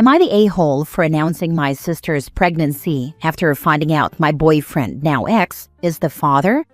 Am I the a-hole for announcing my sister's pregnancy after finding out my boyfriend, now ex, is the father?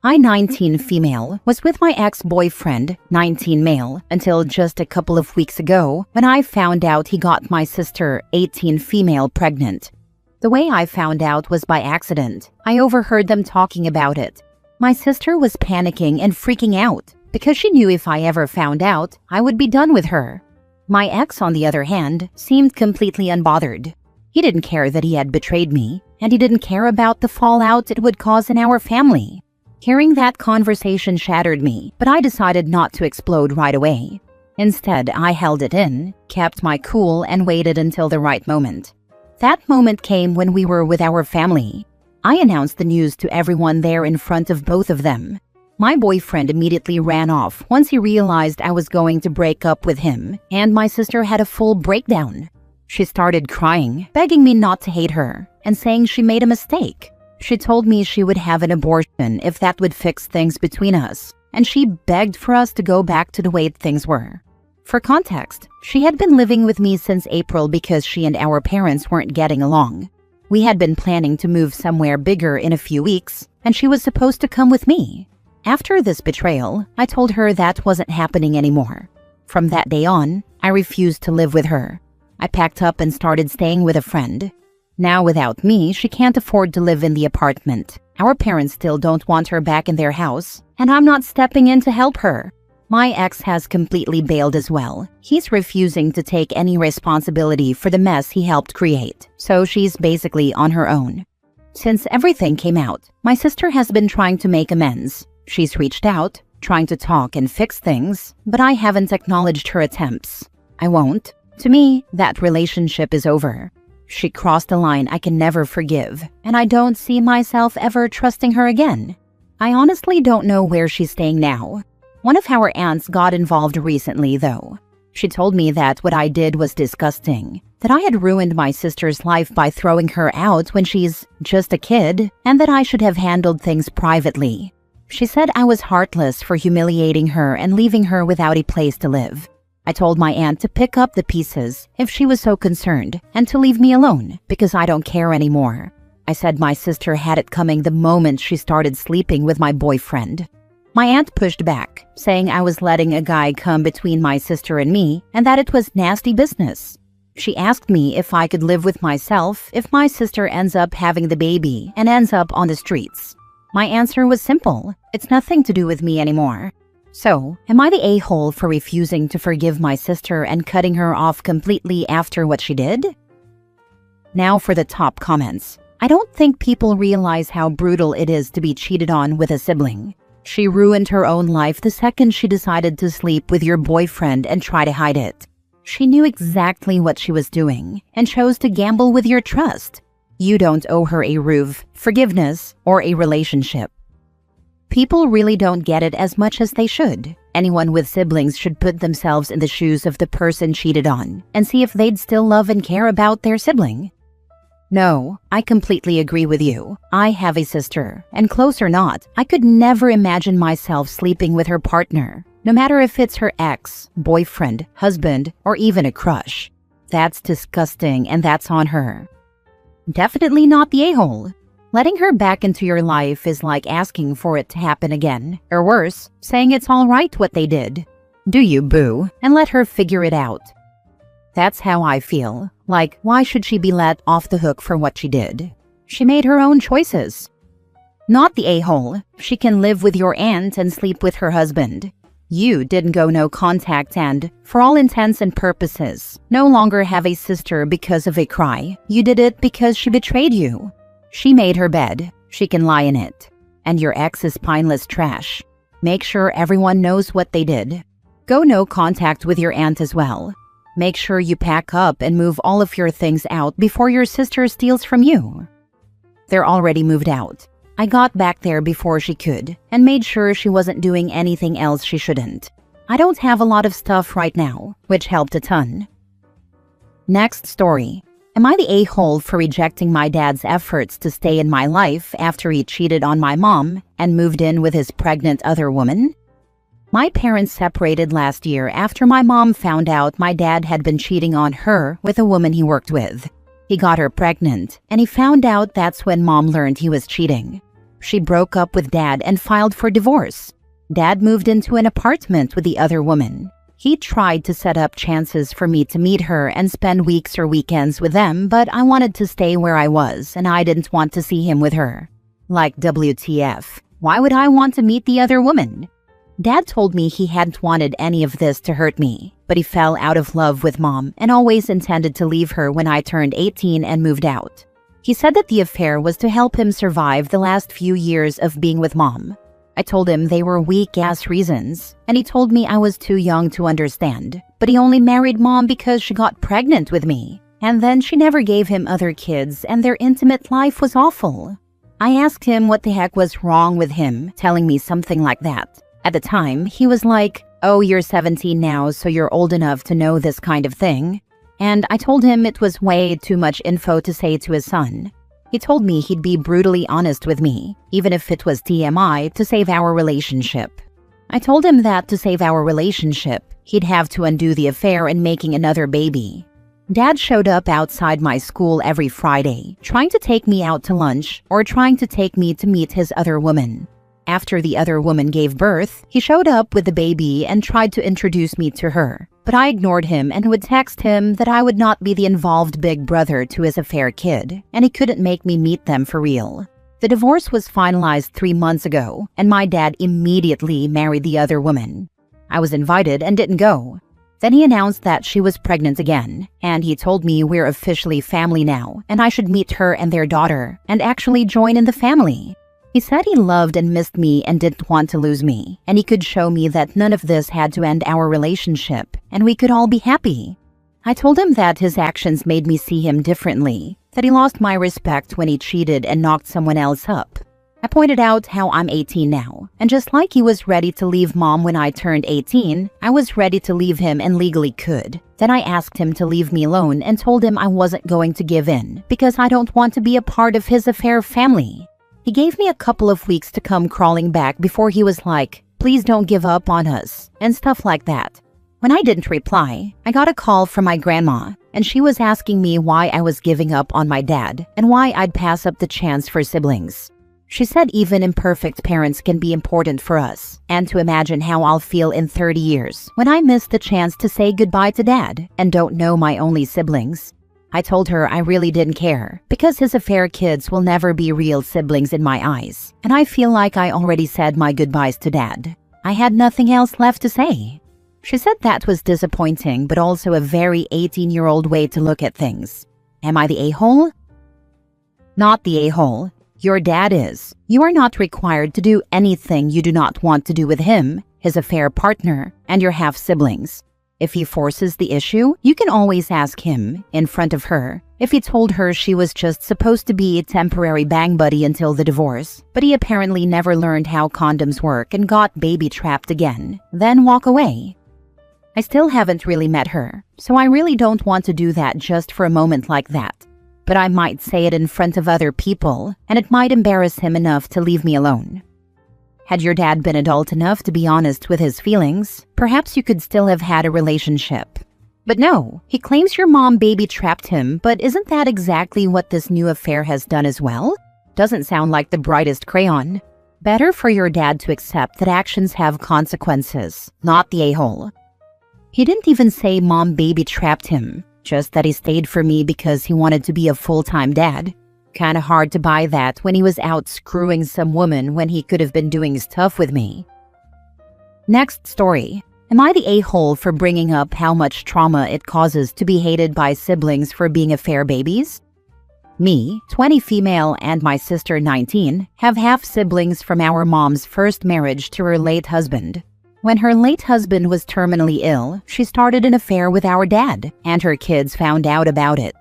I, 19 female, was with my ex-boyfriend, 19 male, until just a couple of weeks ago when I found out he got my sister, 18 female, pregnant. The way I found out was by accident. I overheard them talking about it. My sister was panicking and freaking out because she knew if I ever found out, I would be done with her. My ex, on the other hand, seemed completely unbothered. He didn't care that he had betrayed me, and he didn't care about the fallout it would cause in our family. Hearing that conversation shattered me, but I decided not to explode right away. Instead, I held it in, kept my cool, and waited until the right moment. That moment came when we were with our family. I announced the news to everyone there in front of both of them. My boyfriend immediately ran off once he realized I was going to break up with him, and my sister had a full breakdown. She started crying, begging me not to hate her, and saying she made a mistake. She told me she would have an abortion if that would fix things between us, and she begged for us to go back to the way things were. For context, she had been living with me since April because she and our parents weren't getting along. We had been planning to move somewhere bigger in a few weeks, and she was supposed to come with me. After this betrayal, I told her that wasn't happening anymore. From that day on, I refused to live with her. I packed up and started staying with a friend. Now without me, she can't afford to live in the apartment. Our parents still don't want her back in their house, and I'm not stepping in to help her. My ex has completely bailed as well. He's refusing to take any responsibility for the mess he helped create, so she's basically on her own. Since everything came out, my sister has been trying to make amends. She's reached out, trying to talk and fix things, but I haven't acknowledged her attempts. I won't. To me, that relationship is over. She crossed a line I can never forgive, and I don't see myself ever trusting her again. I honestly don't know where she's staying now. One of our aunts got involved recently, though. She told me that what I did was disgusting, that I had ruined my sister's life by throwing her out when she's just a kid, and that I should have handled things privately. She said I was heartless for humiliating her and leaving her without a place to live. I told my aunt to pick up the pieces if she was so concerned and to leave me alone because I don't care anymore. I said my sister had it coming the moment she started sleeping with my boyfriend. My aunt pushed back, saying I was letting a guy come between my sister and me and that it was nasty business. She asked me if I could live with myself if my sister ends up having the baby and ends up on the streets. My answer was simple. It's nothing to do with me anymore. So, am I the a-hole for refusing to forgive my sister and cutting her off completely after what she did? Now for the top comments. I don't think people realize how brutal it is to be cheated on with a sibling. She ruined her own life the second she decided to sleep with your boyfriend and try to hide it. She knew exactly what she was doing and chose to gamble with your trust. You don't owe her a roof, forgiveness, or a relationship. People really don't get it as much as they should. Anyone with siblings should put themselves in the shoes of the person cheated on and see if they'd still love and care about their sibling. No, I completely agree with you. I have a sister, and close or not, I could never imagine myself sleeping with her partner, no matter if it's her ex, boyfriend, husband, or even a crush. That's disgusting, and that's on her. Definitely not the a-hole. Letting her back into your life is like asking for it to happen again, or worse, saying it's all right what they did. Do you, boo, and let her figure it out. That's how I feel. Like, why should she be let off the hook for what she did? She made her own choices. Not the a-hole. She can live with your aunt and sleep with her husband. You didn't go no contact and, for all intents and purposes, no longer have a sister because of a cry. You did it because she betrayed you. She made her bed. She can lie in it. And your ex is spineless trash. Make sure everyone knows what they did. Go no contact with your aunt as well. Make sure you pack up and move all of your things out before your sister steals from you. They're already moved out. I got back there before she could and made sure she wasn't doing anything else she shouldn't. I don't have a lot of stuff right now, which helped a ton. Next story. Am I the a-hole for rejecting my dad's efforts to stay in my life after he cheated on my mom and moved in with his pregnant other woman? My parents separated last year after my mom found out my dad had been cheating on her with a woman he worked with. He got her pregnant, and he found out that's when mom learned he was cheating. She broke up with dad and filed for divorce. Dad moved into an apartment with the other woman. He tried to set up chances for me to meet her and spend weeks or weekends with them, but I wanted to stay where I was, and I didn't want to see him with her. Like, WTF. Why would I want to meet the other woman? Dad told me he hadn't wanted any of this to hurt me, but he fell out of love with mom and always intended to leave her when I turned 18 and moved out. He said that the affair was to help him survive the last few years of being with mom. I told him they were weak-ass reasons, and he told me I was too young to understand, but he only married mom because she got pregnant with me, and then she never gave him other kids and their intimate life was awful. I asked him what the heck was wrong with him, telling me something like that. At the time, he was like, "Oh, you're 17 now, so you're old enough to know this kind of thing." And I told him it was way too much info to say to his son. He told me he'd be brutally honest with me, even if it was TMI, to save our relationship. I told him that to save our relationship, he'd have to undo the affair and making another baby. Dad showed up outside my school every Friday, trying to take me out to lunch or trying to take me to meet his other woman. After the other woman gave birth, he showed up with the baby and tried to introduce me to her. But I ignored him and would text him that I would not be the involved big brother to his affair kid, and he couldn't make me meet them for real. The divorce was finalized 3 months ago, and my dad immediately married the other woman. I was invited and didn't go. Then he announced that she was pregnant again, and he told me we're officially family now, and I should meet her and their daughter, and actually join in the family. He said he loved and missed me and didn't want to lose me, and he could show me that none of this had to end our relationship, and we could all be happy. I told him that his actions made me see him differently, that he lost my respect when he cheated and knocked someone else up. I pointed out how I'm 18 now, and just like he was ready to leave mom when I turned 18, I was ready to leave him and legally could. Then I asked him to leave me alone and told him I wasn't going to give in, because I don't want to be a part of his affair family. He gave me a couple of weeks to come crawling back before he was like, "Please don't give up on us," and stuff like that. When I didn't reply, I got a call from my grandma, and she was asking me why I was giving up on my dad and why I'd pass up the chance for siblings. She said even imperfect parents can be important for us, and to imagine how I'll feel in 30 years when I miss the chance to say goodbye to dad and don't know my only siblings. I told her I really didn't care, because his affair kids will never be real siblings in my eyes, and I feel like I already said my goodbyes to dad. I had nothing else left to say. She said that was disappointing, but also a very 18-year-old way to look at things. Am I the a-hole? Not the a-hole. Your dad is. You are not required to do anything you do not want to do with him, his affair partner, and your half-siblings. If he forces the issue, you can always ask him, in front of her, if he told her she was just supposed to be a temporary bang buddy until the divorce, but he apparently never learned how condoms work and got baby-trapped again, then walk away. I still haven't really met her, so I really don't want to do that just for a moment like that. But I might say it in front of other people, and it might embarrass him enough to leave me alone. Had your dad been adult enough to be honest with his feelings, perhaps you could still have had a relationship. But no, he claims your mom baby-trapped him, but isn't that exactly what this new affair has done as well? Doesn't sound like the brightest crayon. Better for your dad to accept that actions have consequences, not the a-hole. He didn't even say mom baby-trapped him, just that he stayed for me because he wanted to be a full-time dad. Kinda hard to buy that when he was out screwing some woman when he could have been doing stuff with me. Next story. Am I the a-hole for bringing up how much trauma it causes to be hated by siblings for being affair babies? Me, 20 female, and my sister, 19, have half-siblings from our mom's first marriage to her late husband. When her late husband was terminally ill, she started an affair with our dad, and her kids found out about it.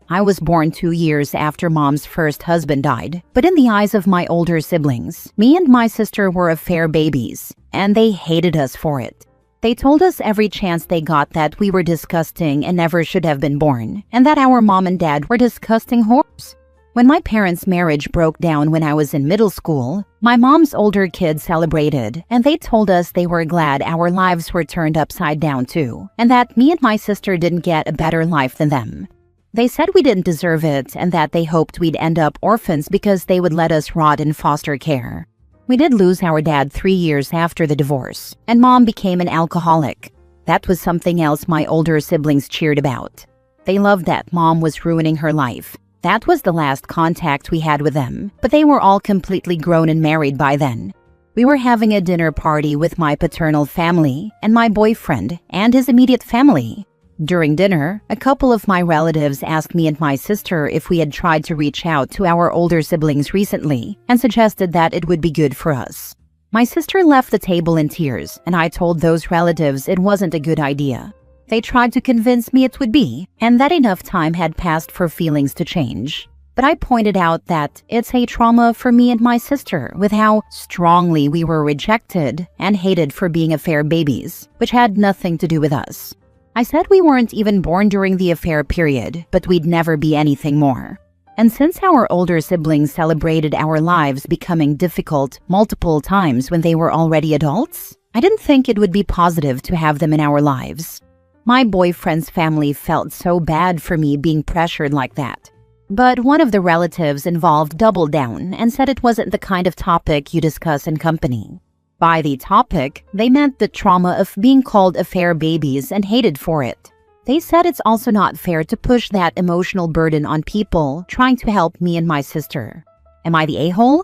I was born 2 years after mom's first husband died, but in the eyes of my older siblings, me and my sister were affair babies, and they hated us for it. They told us every chance they got that we were disgusting and never should have been born, and that our mom and dad were disgusting whores. When my parents' marriage broke down when I was in middle school, my mom's older kids celebrated, and they told us they were glad our lives were turned upside down too, and that me and my sister didn't get a better life than them. They said we didn't deserve it and that they hoped we'd end up orphans because they would let us rot in foster care. We did lose our dad 3 years after the divorce, and mom became an alcoholic. That was something else my older siblings cheered about. They loved that mom was ruining her life. That was the last contact we had with them, but they were all completely grown and married by then. We were having a dinner party with my paternal family and my boyfriend and his immediate family. During dinner, a couple of my relatives asked me and my sister if we had tried to reach out to our older siblings recently and suggested that it would be good for us. My sister left the table in tears, and I told those relatives it wasn't a good idea. They tried to convince me it would be, and that enough time had passed for feelings to change. But I pointed out that it's a trauma for me and my sister with how strongly we were rejected and hated for being affair babies, which had nothing to do with us. I said we weren't even born during the affair period, but we'd never be anything more. And since our older siblings celebrated our lives becoming difficult multiple times when they were already adults, I didn't think it would be positive to have them in our lives. My boyfriend's family felt so bad for me being pressured like that. But one of the relatives involved doubled down and said it wasn't the kind of topic you discuss in company. By the topic, they meant the trauma of being called affair babies and hated for it. They said it's also not fair to push that emotional burden on people trying to help me and my sister. Am I the a-hole?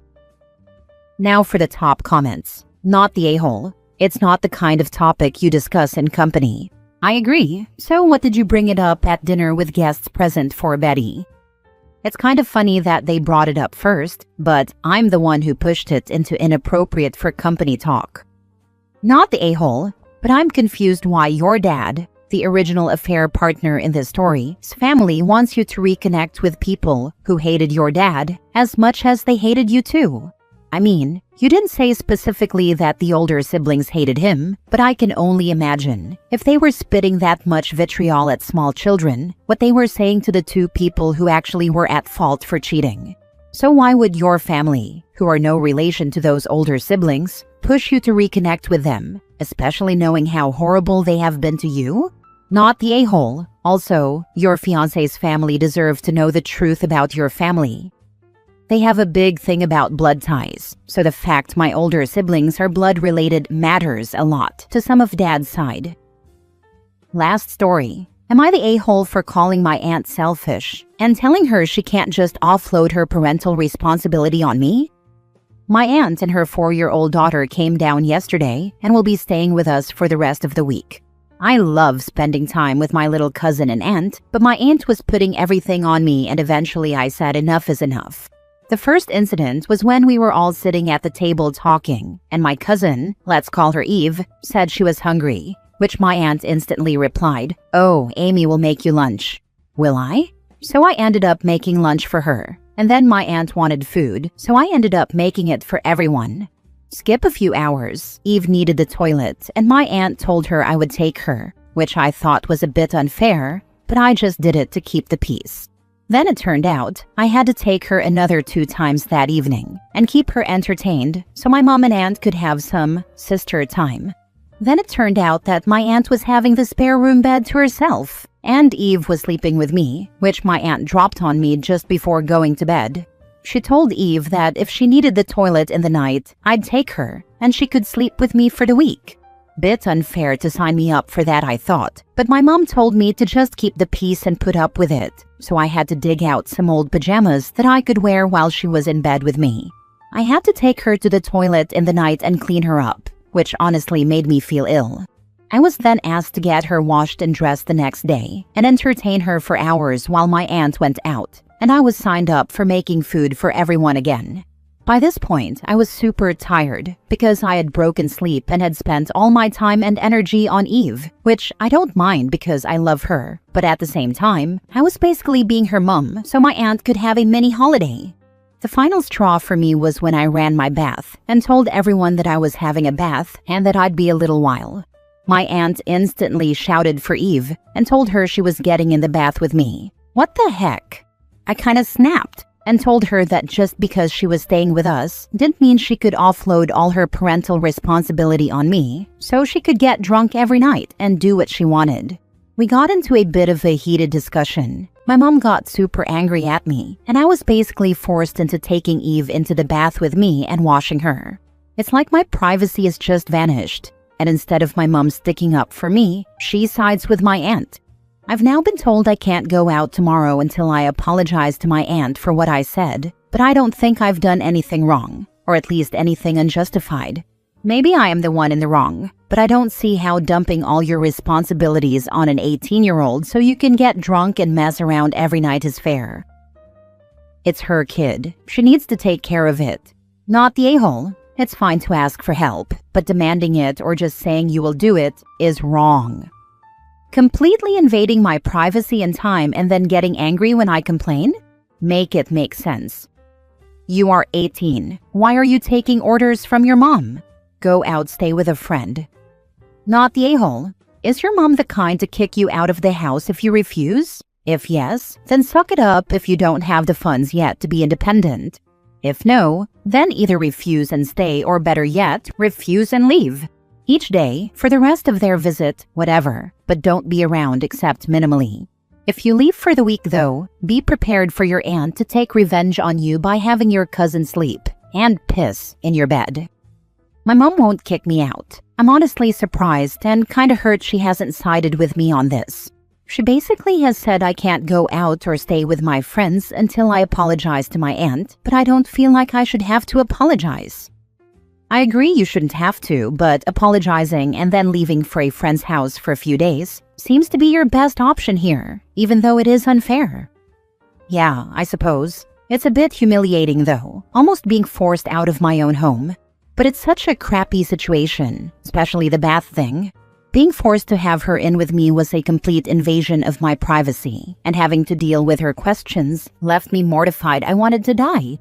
Now for the top comments. Not the a-hole. It's not the kind of topic you discuss in company. I agree. So what did you bring it up at dinner with guests present for, Betty? It's kind of funny that they brought it up first, but I'm the one who pushed it into inappropriate for company talk. Not the a-hole, but I'm confused why your dad, the original affair partner in this story's family, wants you to reconnect with people who hated your dad as much as they hated you too. I mean, you didn't say specifically that the older siblings hated him, but I can only imagine, if they were spitting that much vitriol at small children, what they were saying to the two people who actually were at fault for cheating. So why would your family, who are no relation to those older siblings, push you to reconnect with them, especially knowing how horrible they have been to you? Not the a-hole. Also, your fiancé's family deserve to know the truth about your family. They have a big thing about blood ties, so the fact my older siblings are blood-related matters a lot to some of Dad's side. Last story. Am I the a-hole for calling my aunt selfish and telling her she can't just offload her parental responsibility on me? My aunt and her 4-year-old daughter came down yesterday and will be staying with us for the rest of the week. I love spending time with my little cousin and aunt, but my aunt was putting everything on me, and eventually I said enough is enough. The first incident was when we were all sitting at the table talking, and my cousin, let's call her Eve, said she was hungry, which my aunt instantly replied, "Oh, Amy will make you lunch." Will I? So I ended up making lunch for her, and then my aunt wanted food, so I ended up making it for everyone. Skip a few hours, Eve needed the toilet, and my aunt told her I would take her, which I thought was a bit unfair, but I just did it to keep the peace. Then it turned out I had to take her another 2 times that evening and keep her entertained so my mom and aunt could have some sister time. Then it turned out that my aunt was having the spare room bed to herself, and Eve was sleeping with me, which my aunt dropped on me just before going to bed. She told Eve that if she needed the toilet in the night, I'd take her, and she could sleep with me for the week. Bit unfair to sign me up for that, I thought, but my mom told me to just keep the peace and put up with it, so I had to dig out some old pajamas that I could wear while she was in bed with me. I had to take her to the toilet in the night and clean her up, which honestly made me feel ill. I was then asked to get her washed and dressed the next day and entertain her for hours while my aunt went out, and I was signed up for making food for everyone again. By this point, I was super tired because I had broken sleep and had spent all my time and energy on Eve, which I don't mind because I love her, but at the same time, I was basically being her mom so my aunt could have a mini holiday. The final straw for me was when I ran my bath and told everyone that I was having a bath and that I'd be a little while. My aunt instantly shouted for Eve and told her she was getting in the bath with me. What the heck? I kinda snapped. and told her that just because she was staying with us didn't mean she could offload all her parental responsibility on me, so she could get drunk every night and do what she wanted. We got into a bit of a heated discussion. My mom got super angry at me, and I was basically forced into taking Eve into the bath with me and washing her. It's like my privacy has just vanished, and instead of my mom sticking up for me, she sides with my aunt. I've now been told I can't go out tomorrow until I apologize to my aunt for what I said, but I don't think I've done anything wrong, or at least anything unjustified. Maybe I am the one in the wrong, but I don't see how dumping all your responsibilities on an 18-year-old so you can get drunk and mess around every night is fair. It's her kid. She needs to take care of it, not the a-hole. It's fine to ask for help, but demanding it or just saying you will do it is wrong. Completely invading my privacy and time and then getting angry when I complain? Make it make sense. You are 18. Why are you taking orders from your mom? Go out, stay with a friend. Not the a-hole. Is your mom the kind to kick you out of the house if you refuse? If yes, then suck it up if you don't have the funds yet to be independent. If no, then either refuse and stay or better yet, refuse and leave. Each day, for the rest of their visit, whatever, but don't be around except minimally. If you leave for the week though, be prepared for your aunt to take revenge on you by having your cousin sleep and piss in your bed. My mom won't kick me out. I'm honestly surprised and kinda hurt she hasn't sided with me on this. She basically has said I can't go out or stay with my friends until I apologize to my aunt, but I don't feel like I should have to apologize. I agree you shouldn't have to, but apologizing and then leaving for a friend's house for a few days seems to be your best option here, even though it is unfair. Yeah, I suppose. It's a bit humiliating though, almost being forced out of my own home. But it's such a crappy situation, especially the bath thing. Being forced to have her in with me was a complete invasion of my privacy, and having to deal with her questions left me mortified I wanted to die.